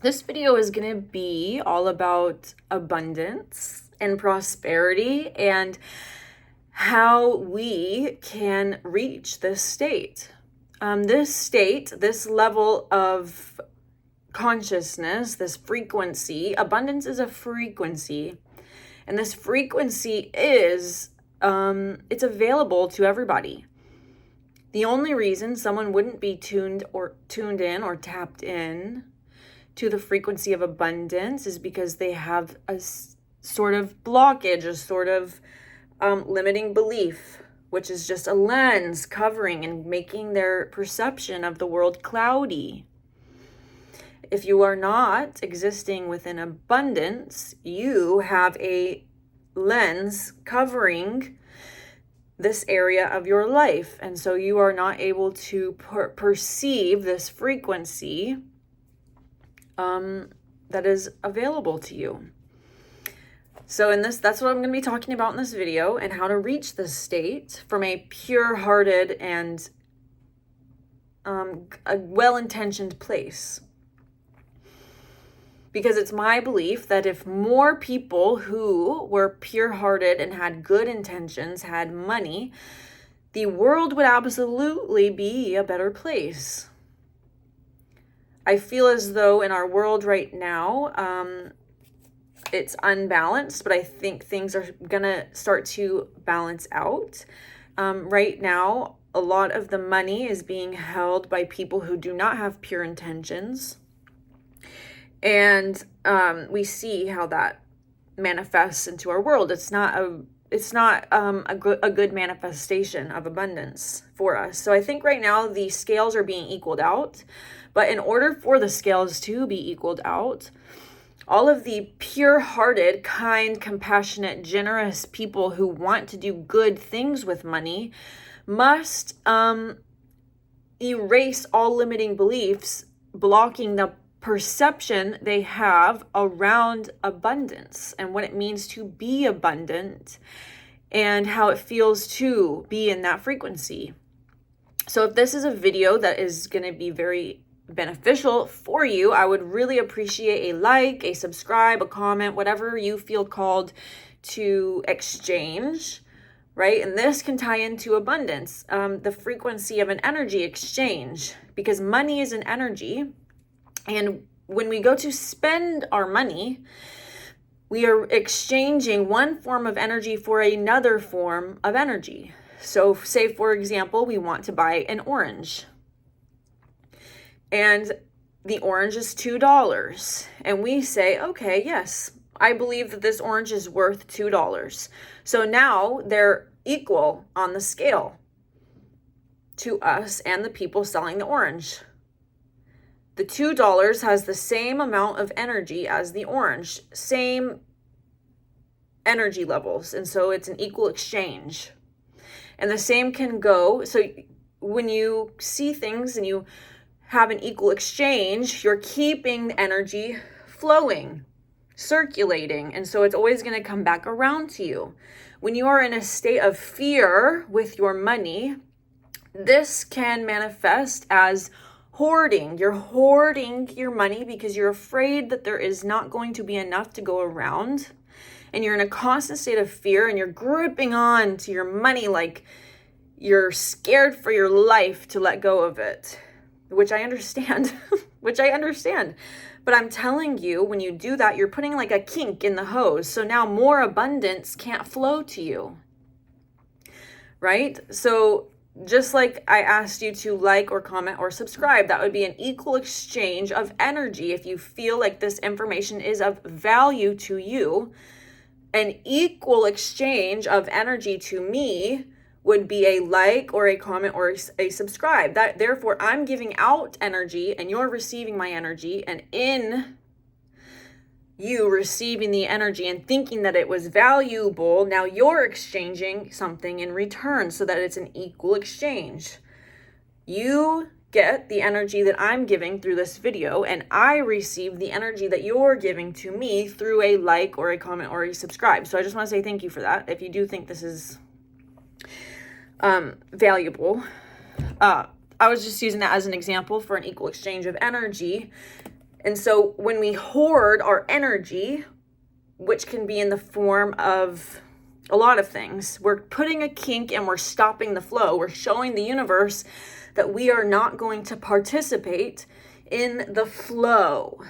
This video is going to be all about abundance and prosperity and how we can reach this state. This level of consciousness, this frequency, abundance is a frequency. And this frequency is, it's available to everybody. The only reason someone wouldn't be tuned in or tapped in to the frequency of abundance is because they have a sort of blockage, a sort of limiting belief, which is just a lens covering and making their perception of the world cloudy. If you are not existing within abundance, you have a lens covering this area of your life. And so you are not able to perceive this frequency that is available to you. So that's what I'm going to be talking about in this video, and how to reach this state from a pure-hearted and a well-intentioned place. Because it's my belief that if more people who were pure-hearted and had good intentions had money, the world would absolutely be a better place. I feel as though in our world right now, it's unbalanced, but I think things are going to start to balance out. Right now, a lot of the money is being held by people who do not have pure intentions. And we see how that manifests into our world. It's not a good manifestation of abundance for us. So I think right now the scales are being equaled out. But in order for the scales to be equaled out, all of the pure-hearted, kind, compassionate, generous people who want to do good things with money must erase all limiting beliefs, blocking the perception they have around abundance and what it means to be abundant and how it feels to be in that frequency. So if this is a video that is going to be very beneficial for you, I would really appreciate a like, a subscribe, a comment, whatever you feel called to exchange, right? And this can tie into abundance, the frequency of an energy exchange, because money is an energy. And when we go to spend our money, we are exchanging one form of energy for another form of energy. So say, for example, we want to buy an orange. And the orange is $2. And we say, okay, yes, I believe that this orange is worth $2. So now they're equal on the scale to us and the people selling the orange. The $2 has the same amount of energy as the orange, same energy levels. And so it's an equal exchange. And the same can go. So when you see things and you have an equal exchange, you're keeping the energy flowing, circulating. And so it's always going to come back around to you. When you are in a state of fear with your money, this can manifest as hoarding. You're hoarding your money because you're afraid that there is not going to be enough to go around. And you're in a constant state of fear, and you're gripping on to your money like you're scared for your life to let go of it, which I understand, But I'm telling you, when you do that, you're putting like a kink in the hose. So now more abundance can't flow to you, right? So just like I asked you to like or comment or subscribe, that would be an equal exchange of energy. If you feel like this information is of value to you, an equal exchange of energy to me would be a like or a comment or a subscribe. That therefore I'm giving out energy and you're receiving my energy, and in you receiving the energy and thinking that it was valuable, now you're exchanging something in return so that it's an equal exchange. You get the energy that I'm giving through this video, and I receive the energy that you're giving to me through a like or a comment or a subscribe. So I just want to say thank you for that. If you do think this is valuable, I was just using that as an example for an equal exchange of energy. And so when we hoard our energy, which can be in the form of a lot of things, we're putting a kink and we're stopping the flow. We're showing the universe that we are not going to participate in the flow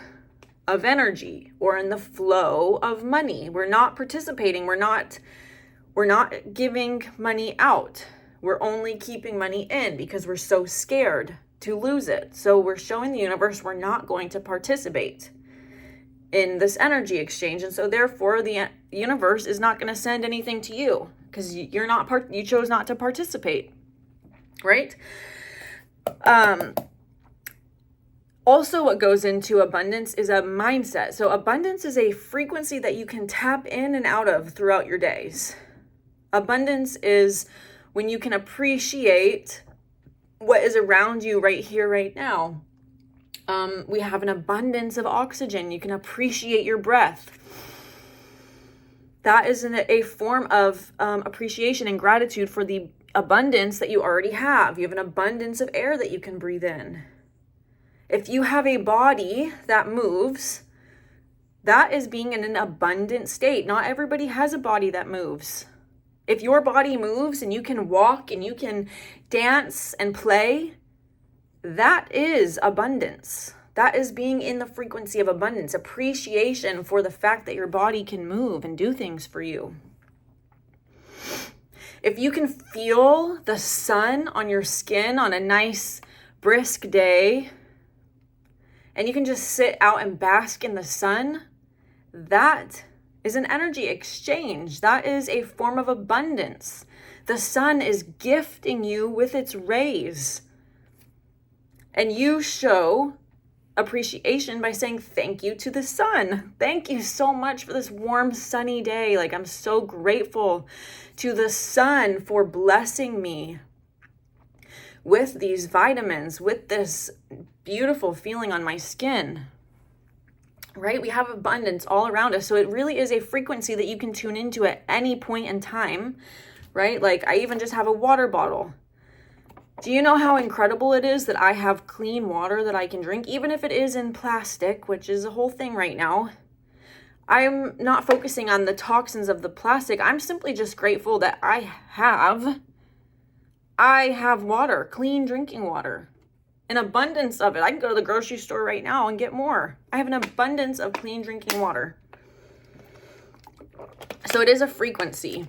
of energy or in the flow of money. We're not participating. We're not giving money out. We're only keeping money in because we're so scared to lose it. So we're showing the universe we're not going to participate in this energy exchange. And so therefore the universe is not going to send anything to you because you chose not to participate, right? Also, what goes into abundance is a mindset. So abundance is a frequency that you can tap in and out of throughout your days. Abundance is when you can appreciate what is around you right here, right now. We have an abundance of oxygen. You can appreciate your breath. That is a form of appreciation and gratitude for the abundance that you already have. You have an abundance of air that you can breathe in. If you have a body that moves, that is being in an abundant state. Not everybody has a body that moves. If your body moves and you can walk and you can dance and play, that is abundance. That is being in the frequency of abundance, appreciation for the fact that your body can move and do things for you. If you can feel the sun on your skin on a nice, brisk day, and you can just sit out and bask in the sun, that is an energy exchange. That is a form of abundance. The sun is gifting you with its rays. And you show appreciation by saying thank you to the sun. Thank you so much for this warm, sunny day. Like, I'm so grateful to the sun for blessing me with these vitamins, with this beautiful feeling on my skin, right? We have abundance all around us. So it really is a frequency that you can tune into at any point in time, right? Like, I even just have a water bottle. Do you know how incredible it is that I have clean water that I can drink, even if it is in plastic, which is a whole thing right now? I'm not focusing on the toxins of the plastic. I'm simply just grateful that I have water, clean drinking water, an abundance of it. I can go to the grocery store right now and get more. I have an abundance of clean drinking water. So it is a frequency.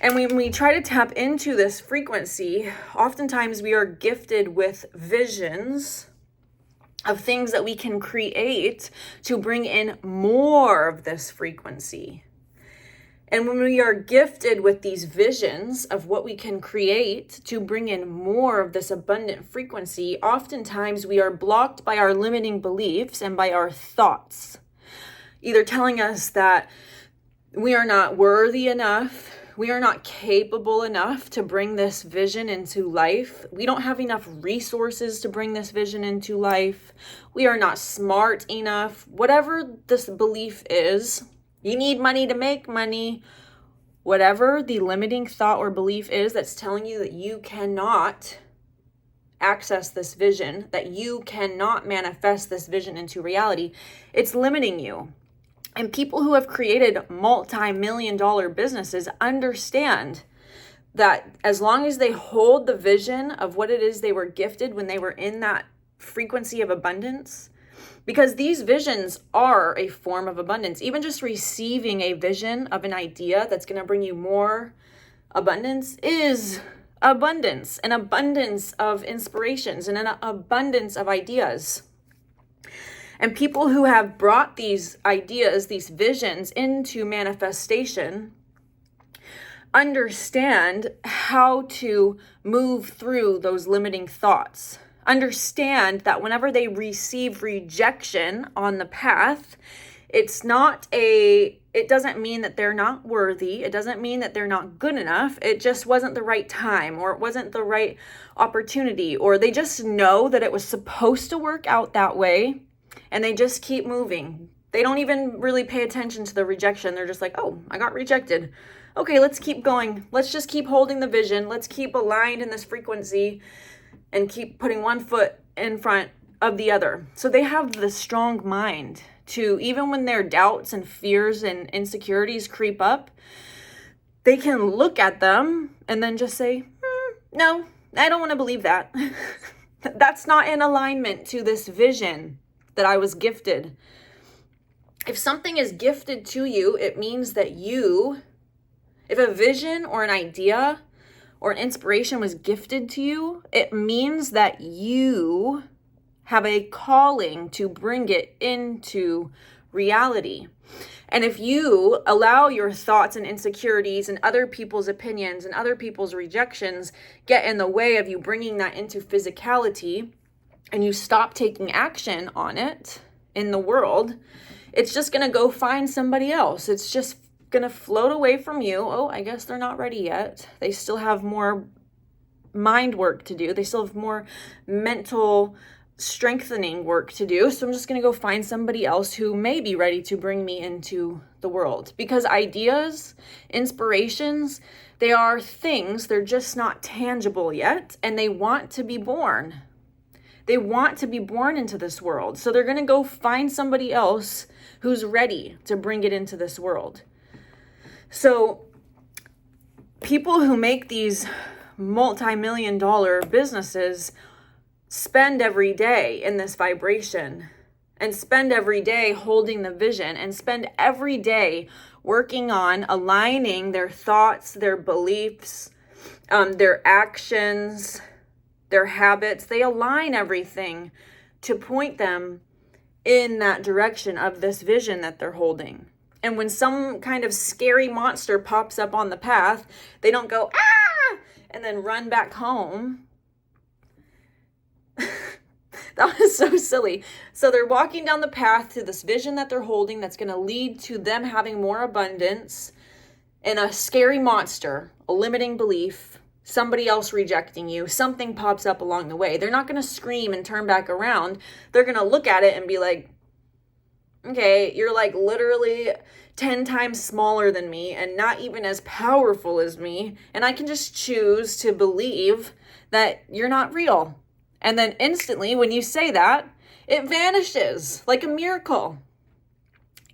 And when we try to tap into this frequency, oftentimes we are gifted with visions of things that we can create to bring in more of this frequency. And when we are gifted with these visions of what we can create to bring in more of this abundant frequency, oftentimes we are blocked by our limiting beliefs and by our thoughts, either telling us that we are not worthy enough, we are not capable enough to bring this vision into life. We don't have enough resources to bring this vision into life. We are not smart enough. Whatever this belief is, you need money to make money. Whatever the limiting thought or belief is that's telling you that you cannot access this vision, that you cannot manifest this vision into reality, it's limiting you. And people who have created multi-million-dollar businesses understand that as long as they hold the vision of what it is they were gifted when they were in that frequency of abundance, because these visions are a form of abundance. Even just receiving a vision of an idea that's going to bring you more abundance is abundance, an abundance of inspirations and an abundance of ideas. And people who have brought these ideas, these visions into manifestation, understand how to move through those limiting thoughts. Understand that whenever they receive rejection on the path, it doesn't mean that they're not worthy. It doesn't mean that they're not good enough. It just wasn't the right time, or it wasn't the right opportunity, or they just know that it was supposed to work out that way. And they just keep moving. They don't even really pay attention to the rejection. They're just like, oh, I got rejected. Okay, let's keep going. Let's just keep holding the vision. Let's keep aligned in this frequency and keep putting one foot in front of the other. So they have the strong mind to, even when their doubts and fears and insecurities creep up, they can look at them and then just say, no, I don't want to believe that. That's not in alignment to this vision that I was gifted. If something is gifted to you, it means that if a vision or an idea or an inspiration was gifted to you, it means that you have a calling to bring it into reality. And if you allow your thoughts and insecurities and other people's opinions and other people's rejections get in the way of you bringing that into physicality, and you stop taking action on it in the world, it's just going to go find somebody else. It's just going to float away from you. Oh, I guess they're not ready yet. They still have more mind work to do. They still have more mental strengthening work to do. So I'm just going to go find somebody else who may be ready to bring me into the world. Because ideas, inspirations, they are things, they're just not tangible yet, and they want to be born. They want to be born into this world. So they're going to go find somebody else who's ready to bring it into this world. So people who make these multi-million-dollar businesses spend every day in this vibration, and spend every day holding the vision, and spend every day working on aligning their thoughts, their beliefs, their actions, their habits. They align everything to point them in that direction of this vision that they're holding. And when some kind of scary monster pops up on the path, they don't go, ah, and then run back home. That was so silly. So they're walking down the path to this vision that they're holding that's going to lead to them having more abundance, and a scary monster, a limiting belief, somebody else rejecting you, something pops up along the way. They're not going to scream and turn back around. They're going to look at it and be like, okay, you're like literally 10 times smaller than me and not even as powerful as me. And I can just choose to believe that you're not real. And then instantly when you say that, it vanishes like a miracle.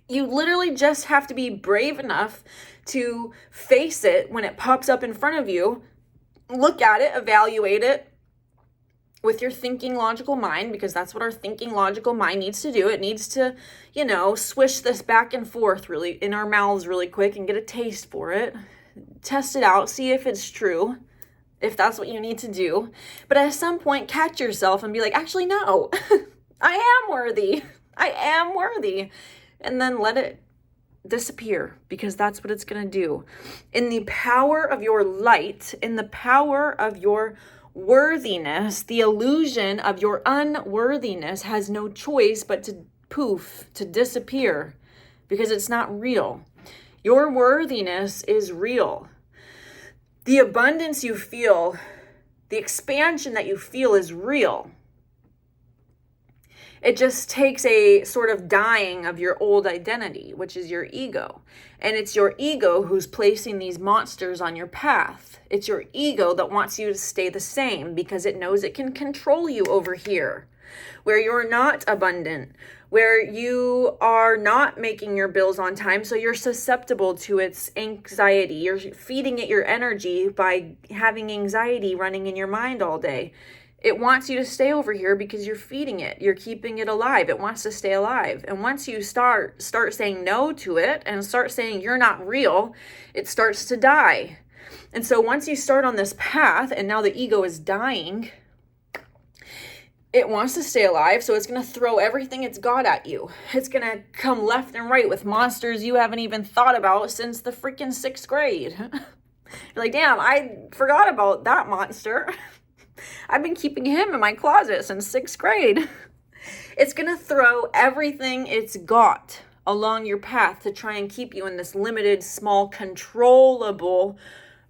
You literally just have to be brave enough to face it when it pops up in front of you. Look at it, evaluate it with your thinking logical mind, because that's what our thinking logical mind needs to do. It needs to, swish this back and forth really in our mouths really quick and get a taste for it. Test it out, see if it's true, if that's what you need to do. But at some point, catch yourself and be like, actually, no, I am worthy. I am worthy. And then let it disappear, because that's what it's going to do. In the power of your light, in the power of your worthiness, the illusion of your unworthiness has no choice but to poof, to disappear, because it's not real. Your worthiness is real. The abundance you feel, the expansion that you feel is real. It just takes a sort of dying of your old identity, which is your ego. And it's your ego who's placing these monsters on your path. It's your ego that wants you to stay the same because it knows it can control you over here, where you're not abundant, where you are not making your bills on time, so you're susceptible to its anxiety. You're feeding it your energy by having anxiety running in your mind all day. It wants you to stay over here because you're feeding it. You're keeping it alive. It wants to stay alive. And once you start saying no to it and start saying you're not real, it starts to die. And so once you start on this path and now the ego is dying, it wants to stay alive, so it's going to throw everything it's got at you. It's going to come left and right with monsters you haven't even thought about since the freaking 6th grade. You're like, damn, I forgot about that monster. I've been keeping him in my closet since 6th grade. It's going to throw everything it's got along your path to try and keep you in this limited, small, controllable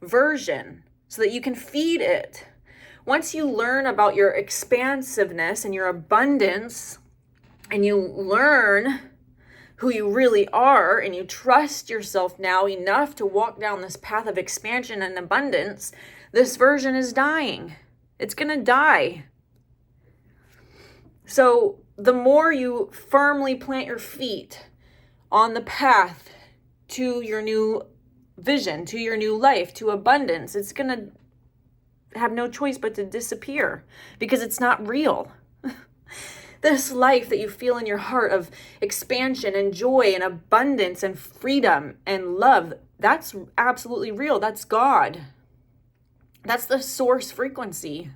version so that you can feed it. Once you learn about your expansiveness and your abundance, and you learn who you really are, and you trust yourself now enough to walk down this path of expansion and abundance, this version is dying. It's going to die. So the more you firmly plant your feet on the path to your new vision, to your new life, to abundance, it's going to have no choice but to disappear because it's not real. This life that you feel in your heart of expansion and joy and abundance and freedom and love, that's absolutely real. That's God. That's the source frequency.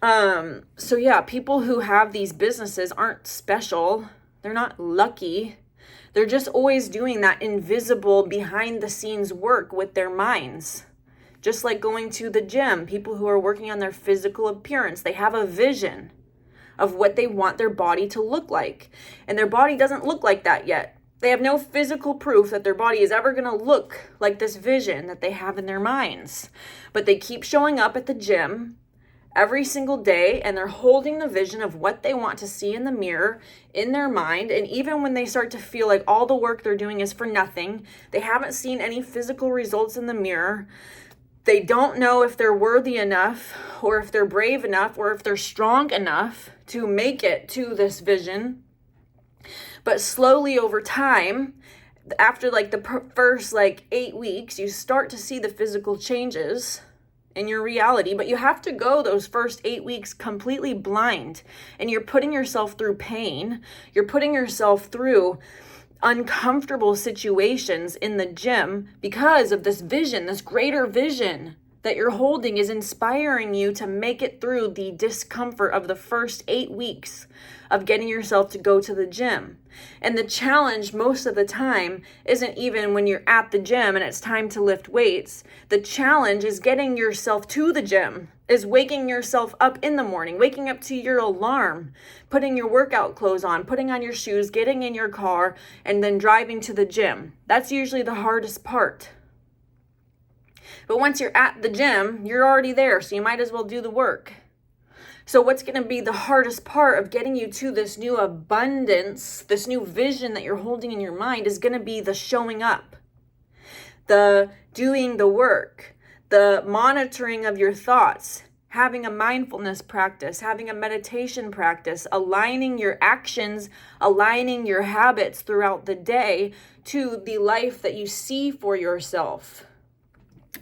So yeah, people who have these businesses aren't special. They're not lucky. They're just always doing that invisible behind the scenes work with their minds. Just like going to the gym, people who are working on their physical appearance, they have a vision of what they want their body to look like. And their body doesn't look like that yet. They have no physical proof that their body is ever going to look like this vision that they have in their minds. But they keep showing up at the gym every single day, and they're holding the vision of what they want to see in the mirror in their mind. And even when they start to feel like all the work they're doing is for nothing, they haven't seen any physical results in the mirror, they don't know if they're worthy enough or if they're brave enough or if they're strong enough to make it to this vision. But slowly over time, after like the first 8 weeks, you start to see the physical changes in your reality, but you have to go those first 8 weeks completely blind, and you're putting yourself through pain. You're putting yourself through uncomfortable situations in the gym because of this vision, this greater vision that you're holding is inspiring you to make it through the discomfort of the first 8 weeks of getting yourself to go to the gym. And the challenge most of the time isn't even when you're at the gym and it's time to lift weights. The challenge is getting yourself to the gym, is waking yourself up in the morning, waking up to your alarm, putting your workout clothes on, putting on your shoes, getting in your car, and then driving to the gym. That's usually the hardest part. But once you're at the gym, you're already there, so you might as well do the work. So what's going to be the hardest part of getting you to this new abundance, this new vision that you're holding in your mind, is going to be the showing up, the doing the work, the monitoring of your thoughts, having a mindfulness practice, having a meditation practice, aligning your actions, aligning your habits throughout the day to the life that you see for yourself.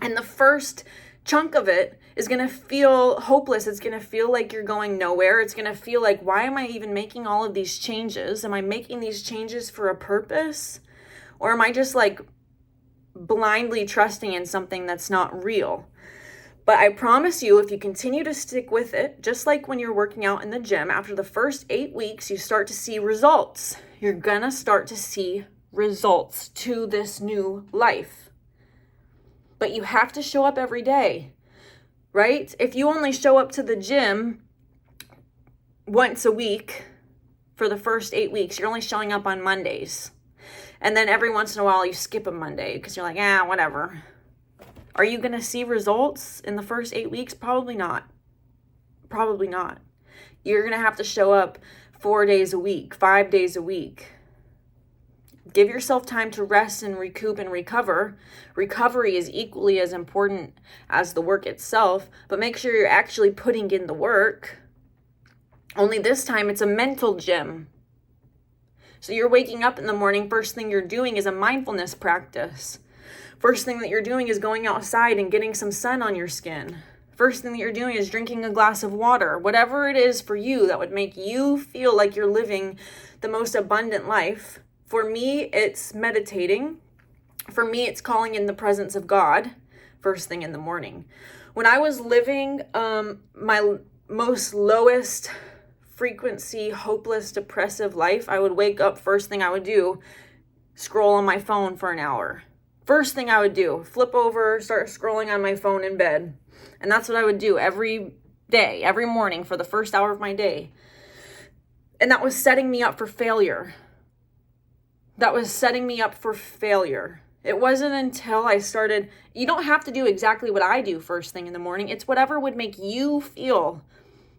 And the first chunk of it is going to feel hopeless. It's going to feel like you're going nowhere. It's going to feel like, why am I even making all of these changes? Am I making these changes for a purpose? Or am I just blindly trusting in something that's not real? But I promise you, if you continue to stick with it, just like when you're working out in the gym, after the first 8 weeks, you start to see results. You're going to start to see results to this new life. But you have to show up every day, right? If you only show up to the gym once a week for the first 8 weeks, you're only showing up on Mondays. And then every once in a while you skip a Monday because you're like, whatever. Are you going to see results in the first 8 weeks? Probably not. Probably not. You're going to have to show up 4 days a week, 5 days a week. Give yourself time to rest and recoup and recover. Recovery is equally as important as the work itself, but make sure you're actually putting in the work. Only this time it's a mental gym. So you're waking up in the morning, first thing you're doing is a mindfulness practice. First thing that you're doing is going outside and getting some sun on your skin. First thing that you're doing is drinking a glass of water. Whatever it is for you that would make you feel like you're living the most abundant life. For me, it's meditating. For me, it's calling in the presence of God first thing in the morning. When I was living my most lowest frequency, hopeless, depressive life, I would wake up, first thing I would do, scroll on my phone for an hour. First thing I would do, flip over, start scrolling on my phone in bed. And that's what I would do every day, every morning for the first hour of my day. And that was setting me up for failure. That was setting me up for failure. It wasn't until I started, you don't have to do exactly what I do first thing in the morning. It's whatever would make you feel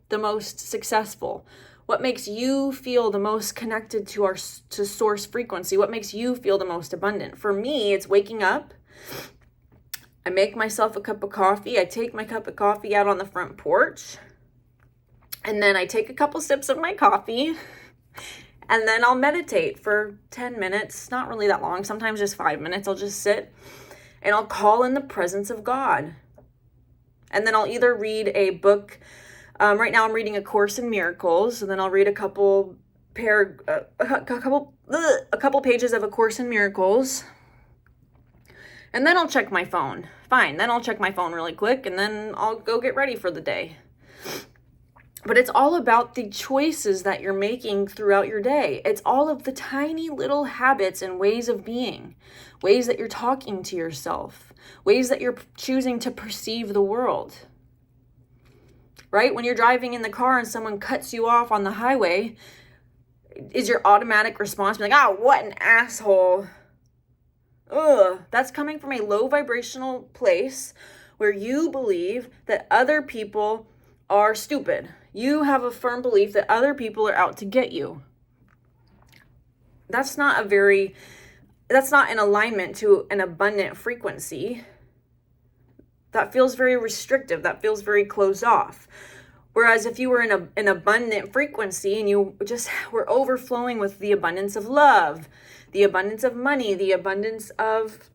the most successful. What makes you feel the most connected to source frequency? What makes you feel the most abundant? For me, it's waking up. I make myself a cup of coffee. I take my cup of coffee out on the front porch. And then I take a couple sips of my coffee, and then I'll meditate for 10 minutes, not really that long, sometimes just 5 minutes. I'll just sit and I'll call in the presence of God. And then I'll either read a book. Right now I'm reading A Course in Miracles, and then I'll read a couple pages of A Course in Miracles. And then I'll check my phone. Fine, then I'll check my phone really quick, and then I'll go get ready for the day. But it's all about the choices that you're making throughout your day. It's all of the tiny little habits and ways of being, ways that you're talking to yourself, ways that you're choosing to perceive the world. Right? When you're driving in the car and someone cuts you off on the highway, is your automatic response be like, "Ah, what an asshole." Ugh, that's coming from a low vibrational place where you believe that other people are stupid. You have a firm belief that other people are out to get you. That's not in alignment to an abundant frequency. That feels very restrictive. That feels very closed off. Whereas if you were in an abundant frequency and you just were overflowing with the abundance of love, the abundance of money, the abundance of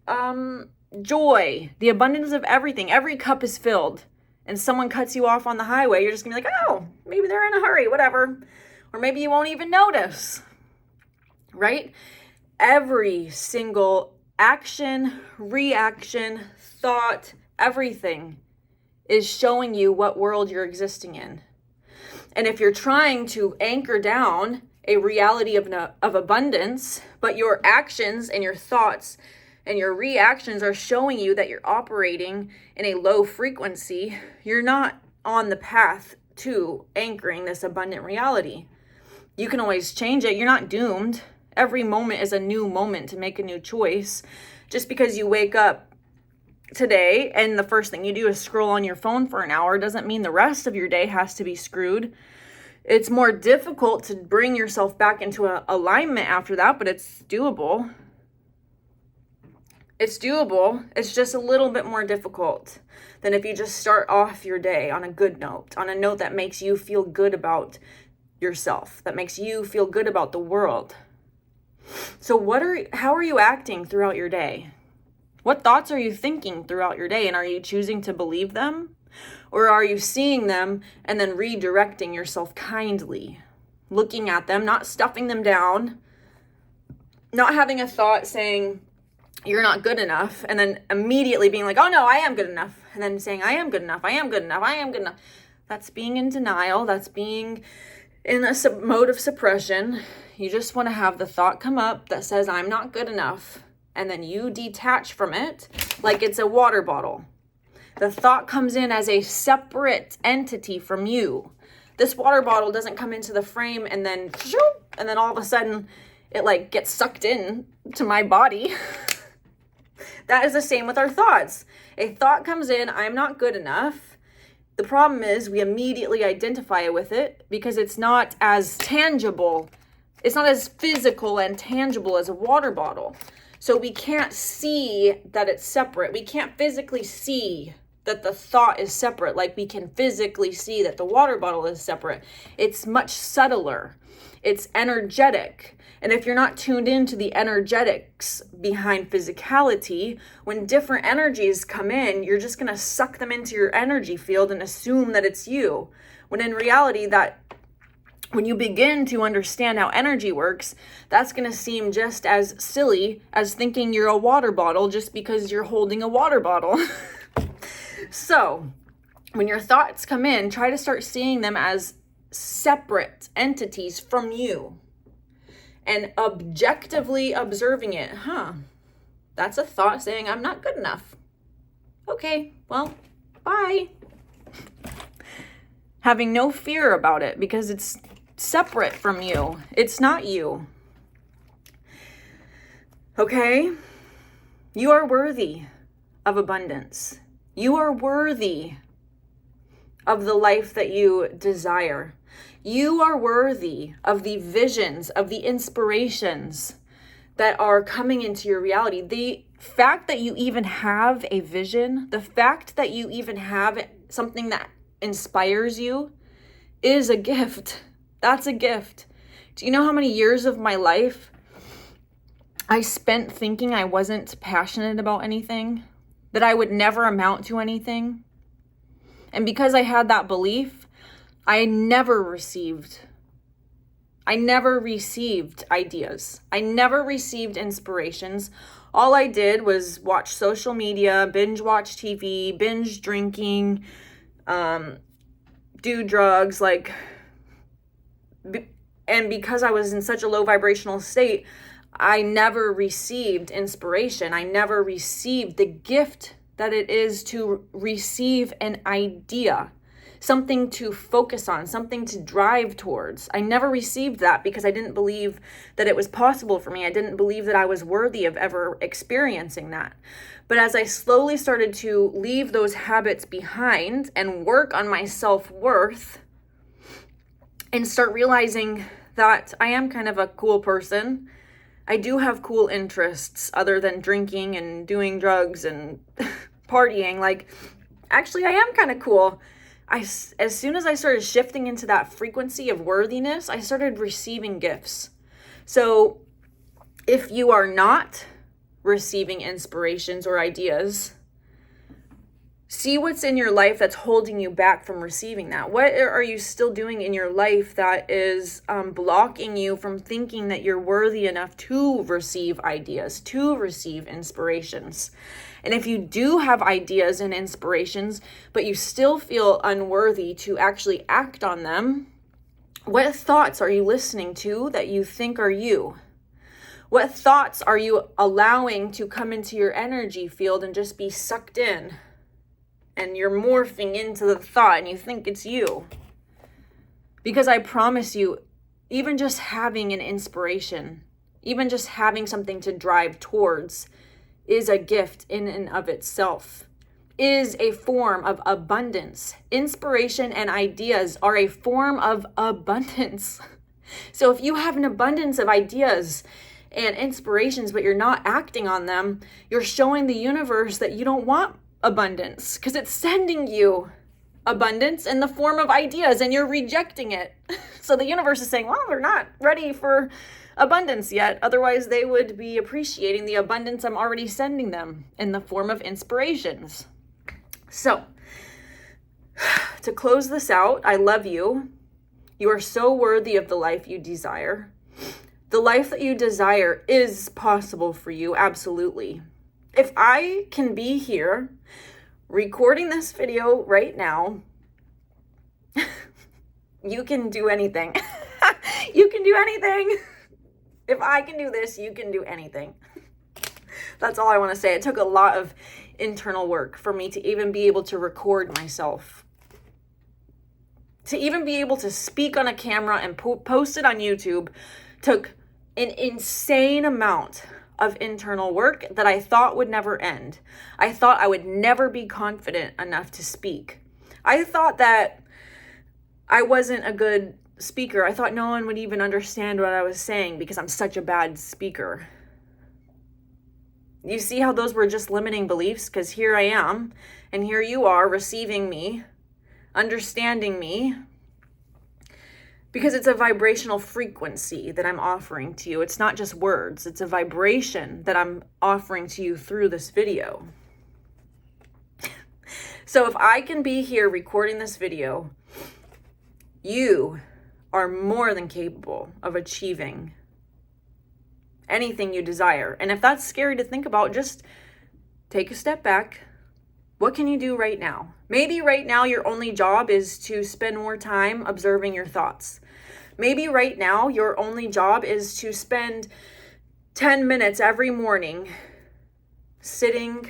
joy, the abundance of everything, every cup is filled, and someone cuts you off on the highway, you're just gonna be like, oh, maybe they're in a hurry, whatever. Or maybe you won't even notice, right? Every single action, reaction, thought, everything is showing you what world you're existing in. And if you're trying to anchor down a reality of abundance, but your actions and your thoughts and your reactions are showing you that you're operating in a low frequency, you're not on the path to anchoring this abundant reality. You can always change it. You're not doomed. Every moment is a new moment to make a new choice. Just because you wake up today and the first thing you do is scroll on your phone for an hour doesn't mean the rest of your day has to be screwed. It's more difficult to bring yourself back into alignment after that, but it's doable. It's doable. It's just a little bit more difficult than if you just start off your day on a good note, on a note that makes you feel good about yourself, that makes you feel good about the world. So how are you acting throughout your day? What thoughts are you thinking throughout your day, and are you choosing to believe them? Or are you seeing them and then redirecting yourself kindly, looking at them, not stuffing them down, not having a thought saying, you're not good enough, and then immediately being like, oh no, I am good enough, and then saying, I am good enough, I am good enough, I am good enough. That's being in denial. That's being in a mode of suppression. You just want to have the thought come up that says, I'm not good enough, and then you detach from it like it's a water bottle. The thought comes in as a separate entity from you. This water bottle doesn't come into the frame and then all of a sudden it gets sucked in to my body. That is the same with our thoughts. A thought comes in, I'm not good enough. The problem is we immediately identify with it because it's not as tangible. It's not as physical and tangible as a water bottle. So we can't see that it's separate. We can't physically see that the thought is separate like we can physically see that the water bottle is separate. It's much subtler. It's energetic. And if you're not tuned into the energetics behind physicality, when different energies come in, you're just going to suck them into your energy field and assume that it's you. When in reality, that when you begin to understand how energy works, that's going to seem just as silly as thinking you're a water bottle just because you're holding a water bottle. So, when your thoughts come in, try to start seeing them as separate entities from you and objectively observing it. That's a thought saying, I'm not good enough. Okay, well, bye. Having no fear about it because it's separate from you. It's not you. Okay? You are worthy of abundance. You are worthy of the life that you desire. You are worthy of the visions, of the inspirations that are coming into your reality. The fact that you even have a vision, the fact that you even have something that inspires you is a gift. That's a gift. Do you know how many years of my life I spent thinking I wasn't passionate about anything, that I would never amount to anything? And because I had that belief, I never received ideas. I never received inspirations. All I did was watch social media, binge watch TV, binge drinking, do drugs, and because I was in such a low vibrational state, I never received inspiration. I never received the gift that it is to receive an idea, something to focus on, something to drive towards. I never received that because I didn't believe that it was possible for me. I didn't believe that I was worthy of ever experiencing that. But as I slowly started to leave those habits behind and work on my self-worth and start realizing that I am kind of a cool person, I do have cool interests other than drinking and doing drugs and partying. Actually, I am kind of cool. As soon as I started shifting into that frequency of worthiness, I started receiving gifts. So if you are not receiving inspirations or ideas, see what's in your life that's holding you back from receiving that. What are you still doing in your life that is blocking you from thinking that you're worthy enough to receive ideas, to receive inspirations? And if you do have ideas and inspirations, but you still feel unworthy to actually act on them, what thoughts are you listening to that you think are you? What thoughts are you allowing to come into your energy field and just be sucked in? And you're morphing into the thought and you think it's you. Because I promise you, even just having an inspiration, even just having something to drive towards is a gift in and of itself, is a form of abundance. Inspiration and ideas are a form of abundance. So if you have an abundance of ideas and inspirations, but you're not acting on them, you're showing the universe that you don't want abundance, because it's sending you abundance in the form of ideas and you're rejecting it. So the universe is saying, well, they're not ready for abundance yet. Otherwise, they would be appreciating the abundance I'm already sending them in the form of inspirations. So to close this out, I love you. You are so worthy of the life you desire. The life that you desire is possible for you, absolutely. If I can be here recording this video right now, you can do anything. You can do anything. If I can do this, you can do anything. That's all I want to say. It took a lot of internal work for me to even be able to record myself. To even be able to speak on a camera and post it on YouTube took an insane amount of internal work that I thought would never end. I thought I would never be confident enough to speak. I thought that I wasn't a good speaker. I thought no one would even understand what I was saying because I'm such a bad speaker. You see how those were just limiting beliefs? Because here I am, and here you are receiving me, understanding me, because it's a vibrational frequency that I'm offering to you. It's not just words. It's a vibration that I'm offering to you through this video. So if I can be here recording this video, you are more than capable of achieving anything you desire. And if that's scary to think about, just take a step back. What can you do right now? Maybe right now your only job is to spend more time observing your thoughts. Maybe right now your only job is to spend 10 minutes every morning sitting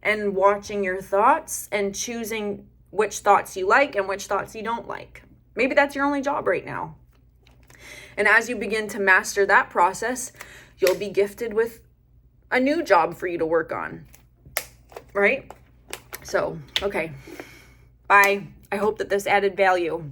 and watching your thoughts and choosing which thoughts you like and which thoughts you don't like. Maybe that's your only job right now. And as you begin to master that process, you'll be gifted with a new job for you to work on, right? So, okay, bye. I hope that this added value.